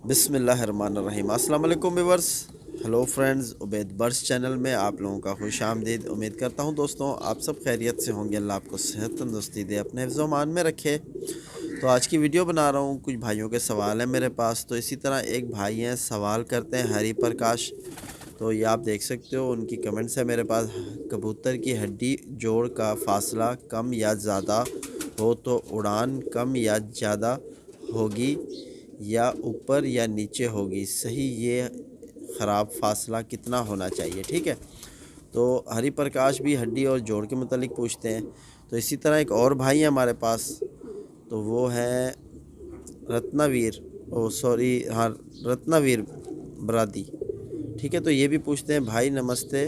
बिस्मिल्लाहिर्रहमानिर्रहीम। अस्सलाम वालेकुम viewers. Hello friends, Ubaid birds channel में आप लोगों का खुश आमदीद। उम्मीद करता हूँ दोस्तों आप सब खैरियत से होंगे। अल्लाह आपको सेहत तंदुरुस्ती दे, अपने हिफ्ज़ मान में रखे। तो आज की वीडियो बना रहा हूँ, कुछ भाइयों के सवाल हैं मेरे पास। तो इसी तरह एक भाई हैं, सवाल करते हैं हरि प्रकाश। तो ये आप देख सकते हो, उनकी कमेंट्स है मेरे पास। कबूतर की हड्डी जोड़ का फासला कम या ज़्यादा हो तो उड़ान कम या ज़्यादा होगी या ऊपर या नीचे होगी, सही ये ख़राब फासला कितना होना चाहिए। ठीक है, तो हरि प्रकाश भी हड्डी और जोड़ के मतलब पूछते हैं। तो इसी तरह एक और भाई है हमारे पास, तो वो है रत्नावीर, ओ सॉरी, हाँ, रत्नावीर बरादी। ठीक है, तो ये भी पूछते हैं, भाई नमस्ते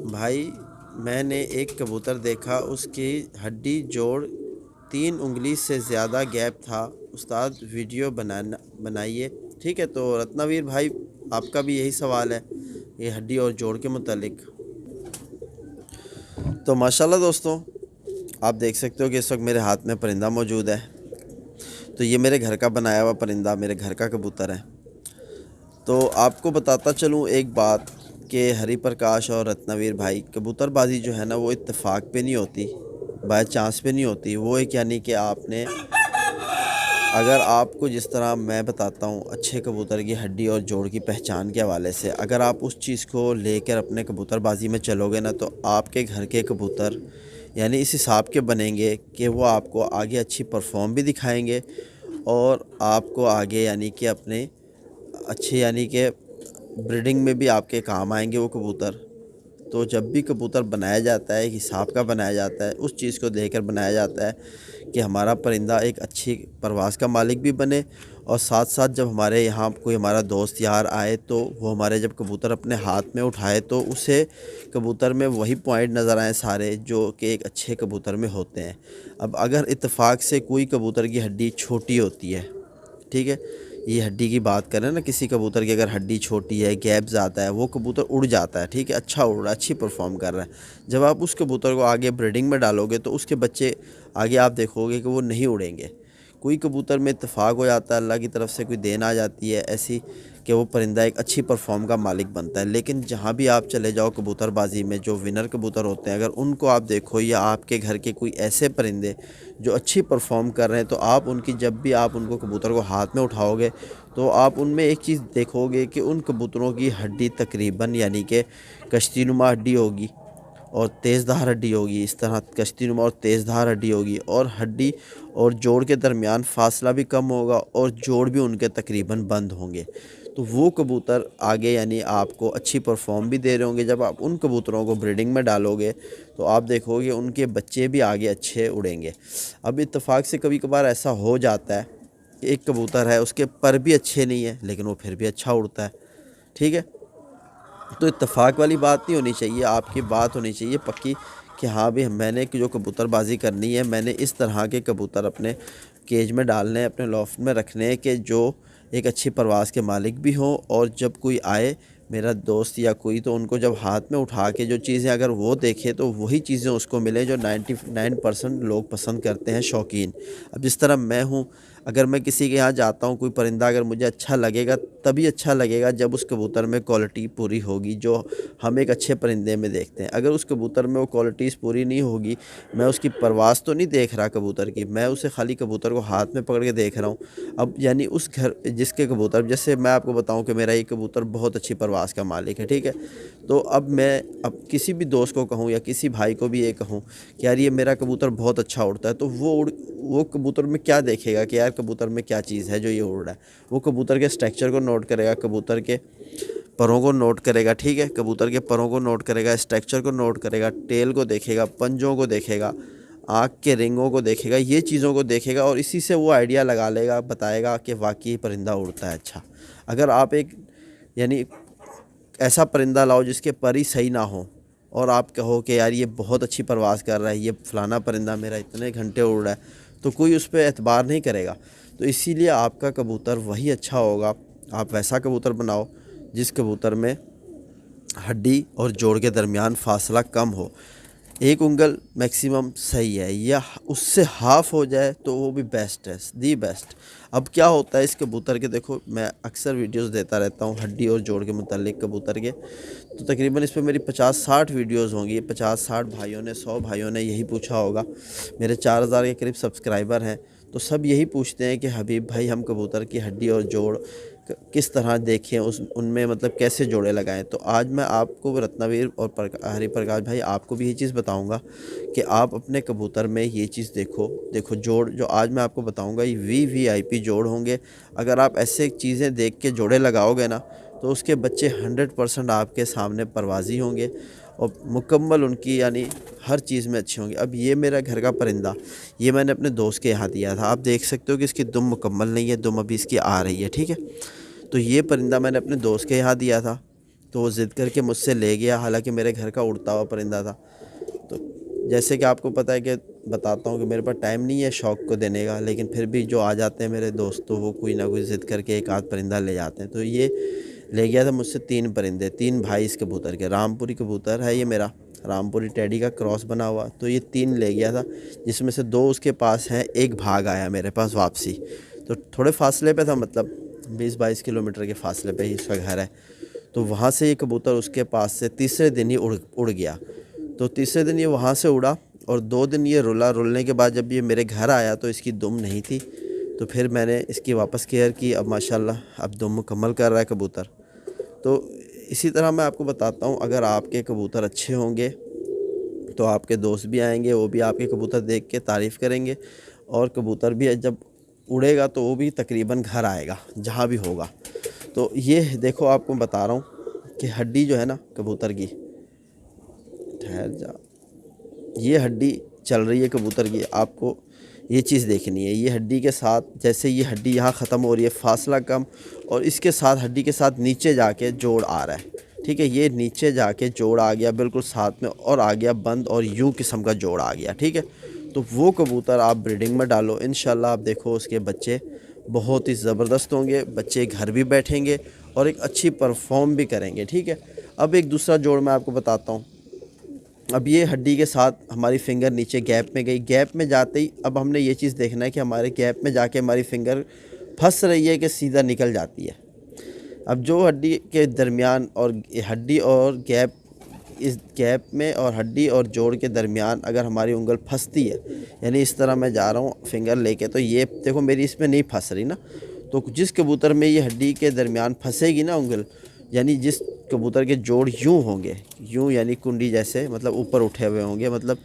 भाई, मैंने एक कबूतर देखा, उसकी हड्डी जोड़ 3 उंगली से ज़्यादा गैप था। उस्ताद वीडियो बनाइए। ठीक है, तो रत्नावीर भाई, आपका भी यही सवाल है ये हड्डी और जोड़ के मुतालिक। तो माशाल्लाह दोस्तों, आप देख सकते हो कि इस वक्त मेरे हाथ में परिंदा मौजूद है। तो ये मेरे घर का बनाया हुआ परिंदा, मेरे घर का कबूतर है। तो आपको बताता चलूँ एक बात कि हरि प्रकाश और रत्नावीर भाई, कबूतरबाजी जो है ना, वो इत्तेफाक पे नहीं होती, बाय चांस पे नहीं होती। वो एक यानी कि आपने, अगर आपको जिस तरह मैं बताता हूँ अच्छे कबूतर की हड्डी और जोड़ की पहचान के हवाले से, अगर आप उस चीज़ को लेकर अपने कबूतरबाजी में चलोगे ना, तो आपके घर के कबूतर यानी इस हिसाब के बनेंगे कि वो आपको आगे अच्छी परफॉर्म भी दिखाएंगे और आपको आगे यानी कि अपने अच्छे यानी कि ब्रीडिंग में भी आपके काम आएंगे वो कबूतर। तो जब भी कबूतर बनाया जाता है, एक हिसाब का बनाया जाता है, उस चीज़ को देखकर बनाया जाता है कि हमारा परिंदा एक अच्छी परवाज़ का मालिक भी बने। और साथ साथ जब हमारे यहाँ कोई हमारा दोस्त यार आए, तो वो हमारे जब कबूतर अपने हाथ में उठाए, तो उसे कबूतर में वही पॉइंट नज़र आए सारे जो कि एक अच्छे कबूतर में होते हैं। अब अगर इत्तेफाक से कोई कबूतर की हड्डी छोटी होती है, ठीक है, ये हड्डी की बात करें ना, किसी कबूतर की अगर हड्डी छोटी है, गैप ज़्यादा है, वो कबूतर उड़ जाता है। ठीक है, अच्छा उड़ रहा है, अच्छी परफॉर्म कर रहा है। जब आप उस कबूतर को आगे ब्रीडिंग में डालोगे, तो उसके बच्चे आगे आप देखोगे कि वो नहीं उड़ेंगे। कोई कबूतर में इत्तेफाक हो जाता है, अल्लाह की तरफ से कोई देन आ जाती है ऐसी कि वो परिंदा एक अच्छी परफॉर्म का मालिक बनता है। लेकिन जहाँ भी आप चले जाओ कबूतरबाजी में, जो विनर कबूतर होते हैं, अगर उनको आप देखो, या आपके घर के कोई ऐसे परिंदे जो अच्छी परफॉर्म कर रहे हैं, तो आप उनकी, जब भी आप उनको कबूतर को हाथ में उठाओगे, तो आप उनमें एक चीज़ देखोगे कि उन कबूतरों की हड्डी तकरीबन यानी कि कश्तीनुमा हड्डी होगी और तेज़धार हड्डी होगी। इस तरह कश्तीनुमा और तेज़धार हड्डी होगी, और हड्डी और जोड़ के दरमियान फासला भी कम होगा, और जोड़ भी उनके तकरीबन बंद होंगे। तो वो कबूतर आगे यानी आपको अच्छी परफॉर्म भी दे रहे होंगे। जब आप उन कबूतरों को ब्रीडिंग में डालोगे, तो आप देखोगे उनके बच्चे भी आगे अच्छे उड़ेंगे। अब इत्तेफाक से कभी कभार ऐसा हो जाता है कि एक कबूतर है, उसके पर भी अच्छे नहीं है, लेकिन वो फिर भी अच्छा उड़ता है। ठीक है, तो इत्तेफाक वाली बात नहीं होनी चाहिए, आपकी बात होनी चाहिए पक्की कि हाँ भी मैंने जो कबूतरबाजी करनी है, मैंने इस तरह के कबूतर अपने केज में डालने हैं, अपने लॉफ्ट में रखने हैं कि जो एक अच्छी परवाज़ के मालिक भी हों। और जब कोई आए मेरा दोस्त या कोई, तो उनको जब हाथ में उठा के जो चीज़ें अगर वो देखे, तो वही चीज़ें उसको मिले जो 99% लोग पसंद करते हैं, शौकीन। अब जिस तरह मैं हूँ, अगर मैं किसी के यहाँ जाता हूँ, कोई परिंदा अगर मुझे अच्छा लगेगा, तभी अच्छा लगेगा जब उस कबूतर में क्वालिटी पूरी होगी जो हम एक अच्छे परिंदे में देखते हैं। अगर उस कबूतर में वो क्वालिटीज़ पूरी नहीं होगी, मैं उसकी परवाज़ तो नहीं देख रहा कबूतर की, मैं उसे खाली कबूतर को हाथ में पकड़ के देख रहा हूँ। अब यानी उस घर जिसके कबूतर, जैसे मैं आपको बताऊँ कि मेरा ये कबूतर बहुत अच्छी परवाज़ का मालिक है, ठीक है, तो अब मैं किसी भी दोस्त को कहूँ या किसी भाई को भी ये कहूँ कि यार ये मेरा कबूतर बहुत अच्छा उड़ता है, तो वो कबूतर में क्या देखेगा कि यार कबूतर में क्या चीज़ है जो ये उड़ रहा है। वो कबूतर के स्ट्रक्चर को नोट करेगा, कबूतर के परों को नोट करेगा। ठीक है, कबूतर के परों को नोट करेगा, स्ट्रक्चर को नोट करेगा, टेल को देखेगा, पंजों को देखेगा, आँख के रिंगों को देखेगा, ये चीज़ों को देखेगा, और इसी से वो आइडिया लगा लेगा, बताएगा कि वाकई परिंदा उड़ता है अच्छा। अगर आप एक यानी ऐसा परिंदा लाओ जिसके पर ही सही ना हो, और आप कहो कि यार ये बहुत अच्छी परवाज़ कर रहा है, ये फ़लाना परिंदा मेरा इतने घंटे उड़ रहा है, तो कोई उस पर एतबार नहीं करेगा। तो इसीलिए आपका कबूतर वही अच्छा होगा, आप वैसा कबूतर बनाओ जिस कबूतर में हड्डी और जोड़ के दरमियान फासला कम हो। एक उंगल मैक्सिमम सही है, या उससे हाफ़ हो जाए तो वो भी बेस्ट है, दी बेस्ट। अब क्या होता है इस कबूतर के, देखो मैं अक्सर वीडियोस देता रहता हूँ हड्डी और जोड़ के मुतालिक कबूतर के, तो तकरीबन इस पे मेरी 50-60 वीडियोस होंगी। 50-60 भाइयों ने, 100 भाइयों ने यही पूछा होगा। मेरे 4000 के करीब सब्सक्राइबर हैं, तो सब यही पूछते हैं कि हबीब भाई हम कबूतर की हड्डी और जोड़ किस तरह देखें, उनमें मतलब कैसे जोड़े लगाएं। तो आज मैं आपको रत्नावीर और हरि प्रकाश भाई आपको भी यही चीज़ बताऊंगा कि आप अपने कबूतर में ये चीज़ देखो जोड़ जो आज मैं आपको बताऊंगा ये VVIP जोड़ होंगे। अगर आप ऐसे चीज़ें देख के जोड़े लगाओगे ना, तो उसके बच्चे 100% आपके सामने परवाज़ी होंगे और मुकम्मल उनकी यानी हर चीज़ में अच्छे होंगे। अब ये मेरा घर का परिंदा, ये मैंने अपने दोस्त के यहाँ दिया था। आप देख सकते हो कि इसकी दुम मुकम्मल नहीं है, दुम अभी इसकी आ रही है, ठीक है। तो ये परिंदा मैंने अपने दोस्त के यहाँ दिया था, तो वो ज़िद करके मुझसे ले गया, हालांकि मेरे घर का उड़ता हुआ परिंदा था। तो जैसे कि आपको पता है कि बताता हूँ कि मेरे पास टाइम नहीं है शौक़ को देने का, लेकिन फिर भी जो आ जाते हैं मेरे दोस्त तो वो कोई ना कोई ज़िद करके एक आध परिंदा ले जाते हैं। तो ये ले गया था मुझसे 3 परिंदे, 3 भाई इस कबूतर के। रामपुरी कबूतर है ये मेरा, रामपुरी टेडी का क्रॉस बना हुआ। तो ये 3 ले गया था, जिसमें से 2 उसके पास हैं, एक भाग आया मेरे पास वापसी। तो थोड़े फासले पे था, मतलब 20-22 किलोमीटर के फासले पे ही उसका घर है। तो वहाँ से ये कबूतर उसके पास से तीसरे दिन ही उड़ गया। तो तीसरे दिन ये वहाँ से उड़ा और 2 दिन ये रुलने के बाद जब ये मेरे घर आया तो इसकी दुम नहीं थी। तो फिर मैंने इसकी वापस केयर की। अब माशाल्लाह अब दुम मुकम्मल कर रहा है कबूतर। तो इसी तरह मैं आपको बताता हूँ, अगर आपके कबूतर अच्छे होंगे तो आपके दोस्त भी आएंगे, वो भी आपके कबूतर देख के तारीफ़ करेंगे, और कबूतर भी जब उड़ेगा तो वो भी तकरीबन घर आएगा जहाँ भी होगा। तो ये देखो आपको बता रहा हूँ कि हड्डी जो है ना कबूतर की, ठहर जा, ये हड्डी चल रही है कबूतर की, आपको ये चीज़ देखनी है। ये हड्डी के साथ, जैसे ये हड्डी यहाँ ख़त्म हो रही है, फासला कम, और इसके साथ हड्डी के साथ नीचे जाके जोड़ आ रहा है, ठीक है। ये नीचे जाके जोड़ आ गया बिल्कुल साथ में, और आ गया बंद, और यूँ किस्म का जोड़ आ गया, ठीक है। तो वो कबूतर आप ब्रीडिंग में डालो, इंशाल्लाह आप देखो उसके बच्चे बहुत ही ज़बरदस्त होंगे, बच्चे घर भी बैठेंगे और एक अच्छी परफॉर्म भी करेंगे, ठीक है। अब एक दूसरा जोड़ मैं आपको बताता हूँ। अब ये हड्डी के साथ हमारी फिंगर नीचे गैप में गई, गैप में जाते ही अब हमने ये चीज़ देखना है कि हमारे गैप में जाके हमारी फिंगर फंस रही है कि सीधा निकल जाती है। अब जो हड्डी के दरमियान और हड्डी और गैप, इस गैप में और हड्डी और जोड़ के दरमियान अगर हमारी उंगल फंसती है, यानी इस तरह मैं जा रहा हूँ फिंगर लेके, तो ये देखो मेरी इसमें नहीं फंस रही ना। तो जिस कबूतर में ये हड्डी के दरमियान फंसेगी ना उंगल, यानी जिस कबूतर के जोड़ यूँ होंगे, यूँ यानी कुंडी जैसे, मतलब ऊपर उठे हुए होंगे, मतलब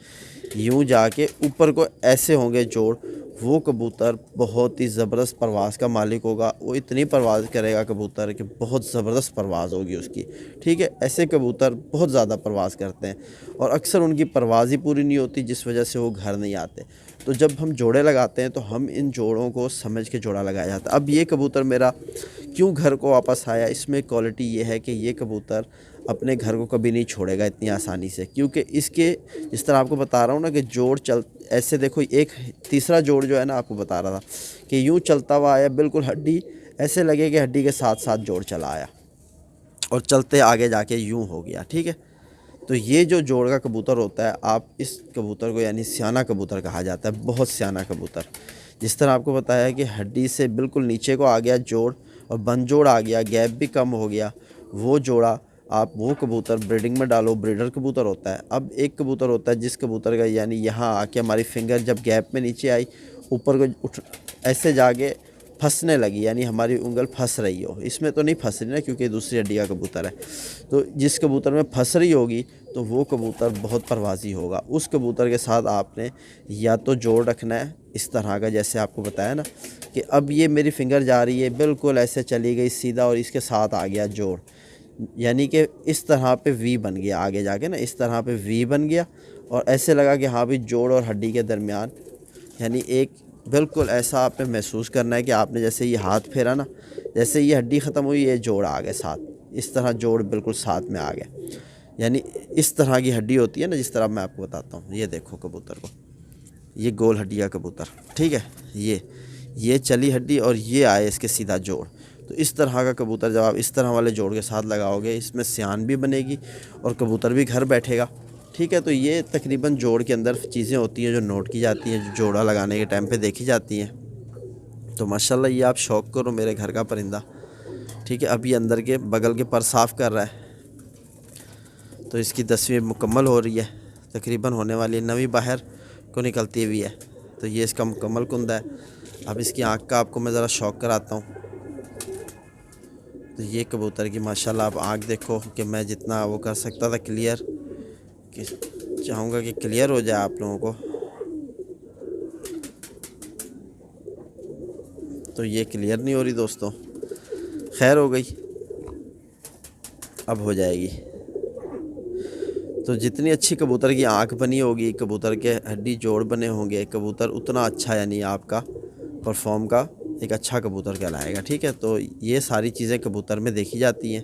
यूँ जाके ऊपर को ऐसे होंगे जोड़, वो कबूतर बहुत ही ज़बरदस्त परवाज़ का मालिक होगा। वो इतनी परवाज़ करेगा कबूतर कि बहुत ज़बरदस्त परवाज़ होगी उसकी, ठीक है। ऐसे कबूतर बहुत ज़्यादा परवाज़ करते हैं और अक्सर उनकी परवाज़ ही पूरी नहीं होती, जिस वजह से वो घर नहीं आते। तो जब हम जोड़े लगाते हैं तो हम इन जोड़ों को समझ के जोड़ा लगाया जाता है। अब ये कबूतर मेरा क्यों घर को वापस आया, इसमें क्वालिटी ये है कि ये कबूतर अपने घर को कभी नहीं छोड़ेगा इतनी आसानी से, क्योंकि इसके जिस तरह आपको बता रहा हूँ ना कि जोड़ चल ऐसे देखो, एक तीसरा जोड़ जो है ना आपको बता रहा था कि यूँ चलता हुआ आया, बिल्कुल हड्डी ऐसे लगे कि हड्डी के साथ साथ जोड़ चला आया और चलते आगे जाके यूँ हो गया, ठीक है। तो ये जो जोड़ का कबूतर होता है, आप इस कबूतर को यानी सियाना कबूतर कहा जाता है, बहुत सियाना कबूतर। जिस तरह आपको बताया कि हड्डी से बिल्कुल नीचे को आ गया जोड़ और बंद जोड़ आ गया, गैप भी कम हो गया, वो जोड़ा आप वो कबूतर ब्रीडिंग में डालो, ब्रीडर कबूतर होता है। अब एक कबूतर होता है जिस कबूतर का यानी यहाँ आके हमारी फिंगर जब गैप में नीचे आई, ऊपर को उठ ऐसे जाके फंसने लगी, यानी हमारी उंगल फंस रही हो। इसमें तो नहीं फंस रही ना, क्योंकि दूसरी हड्डी का कबूतर है। तो जिस कबूतर में फंस रही होगी तो वो कबूतर बहुत परवाज़ी होगा। उस कबूतर के साथ आपने या तो जोड़ रखना है इस तरह का, जैसे आपको बताया ना कि अब ये मेरी फिंगर जा रही है बिल्कुल ऐसे चली गई सीधा और इसके साथ आ गया जोड़, यानी कि इस तरह पे वी बन गया, आगे जाके ना इस तरह पे वी बन गया और ऐसे लगा कि हाँ भी जोड़ और हड्डी के दरमियान, यानी एक बिल्कुल ऐसा आपने महसूस करना है कि आपने जैसे ये हाथ फेरा ना, जैसे ये हड्डी ख़त्म हुई ये जोड़ आ गया साथ, इस तरह जोड़ बिल्कुल साथ में आ गया। यानी इस तरह की हड्डी होती है ना, जिस तरह मैं आपको बताता हूँ। ये देखो कबूतर को, ये गोल हड्डी का कबूतर, ठीक है, ये चली हड्डी और ये आए इसके सीधा जोड़। तो इस तरह का कबूतर जब आप इस तरह वाले जोड़ के साथ लगाओगे, इसमें सियान भी बनेगी और कबूतर भी घर बैठेगा। ठीक है। तो ये तकरीबन जोड़ के अंदर चीज़ें होती हैं जो नोट की जाती हैं, जो जोड़ा लगाने के टाइम पे देखी जाती हैं। तो माशाल्लाह ये आप शौक़ करो मेरे घर का परिंदा, ठीक है। अभी अंदर के बगल के पर साफ़ कर रहा है, तो इसकी 10वीं मुकम्मल हो रही है, तकरीबन होने वाली है, 9वीं बाहर को निकलती हुई है। तो ये इसका मुकम्मल कुंदा है। अब इसकी आँख का आपको मैं ज़रा शौक़ कराता हूँ। तो ये कबूतर की माशाल्लाह आप आँख देखो कि मैं जितना वो कर सकता था क्लियर, कि चाहूँगा कि क्लियर हो जाए आप लोगों को। तो ये क्लियर नहीं हो रही दोस्तों, खैर हो गई, अब हो जाएगी। तो जितनी अच्छी कबूतर की आँख बनी होगी, कबूतर के हड्डी जोड़ बने होंगे, कबूतर उतना अच्छा यानी आपका परफॉर्म का एक अच्छा कबूतर कहलाएगा, ठीक है। तो ये सारी चीज़ें कबूतर में देखी जाती हैं।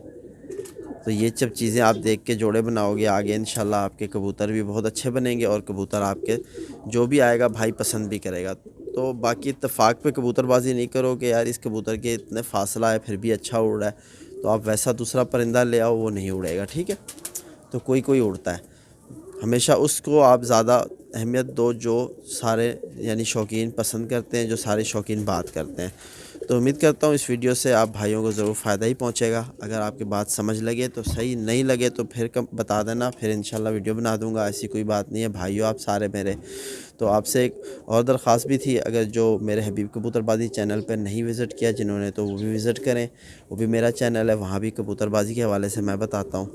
तो ये सब चीज़ें आप देख के जोड़े बनाओगे, आगे इंशाल्लाह आपके कबूतर भी बहुत अच्छे बनेंगे और कबूतर आपके जो भी आएगा भाई पसंद भी करेगा। तो बाकी इत्तेफाक पे कबूतरबाजी नहीं करो कि यार इस कबूतर के इतने फासला है फिर भी अच्छा उड़ रहा है, तो आप वैसा दूसरा परिंदा ले आओ, वो नहीं उड़ेगा, ठीक है। तो कोई कोई उड़ता है, हमेशा उसको आप ज़्यादा अहमियत दो जो सारे यानी शौकीन पसंद करते हैं, जो सारे शौकीन बात करते हैं। तो उम्मीद करता हूँ इस वीडियो से आप भाइयों को ज़रूर फ़ायदा ही पहुँचेगा। अगर आपकी बात समझ लगे तो सही, नहीं लगे तो फिर बता देना, फिर इंशाल्लाह वीडियो बना दूँगा। ऐसी कोई बात नहीं है भाइयों, आप सारे मेरे। तो आपसे एक और दरख्वास्त भी थी, अगर जो मेरे हबीब कबूतरबाजी चैनल पर नहीं विज़िट किया जिन्होंने, तो वो भी विज़िट करें। वो भी मेरा चैनल है, वहाँ भी कबूतरबाजी के हवाले से मैं बताता हूँ।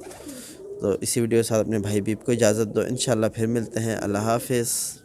तो इसी वीडियो के साथ अपने भाई हबीब को इजाज़त दो, इंशाल्लाह फिर मिलते हैं। अल्लाह हाफ़िज़।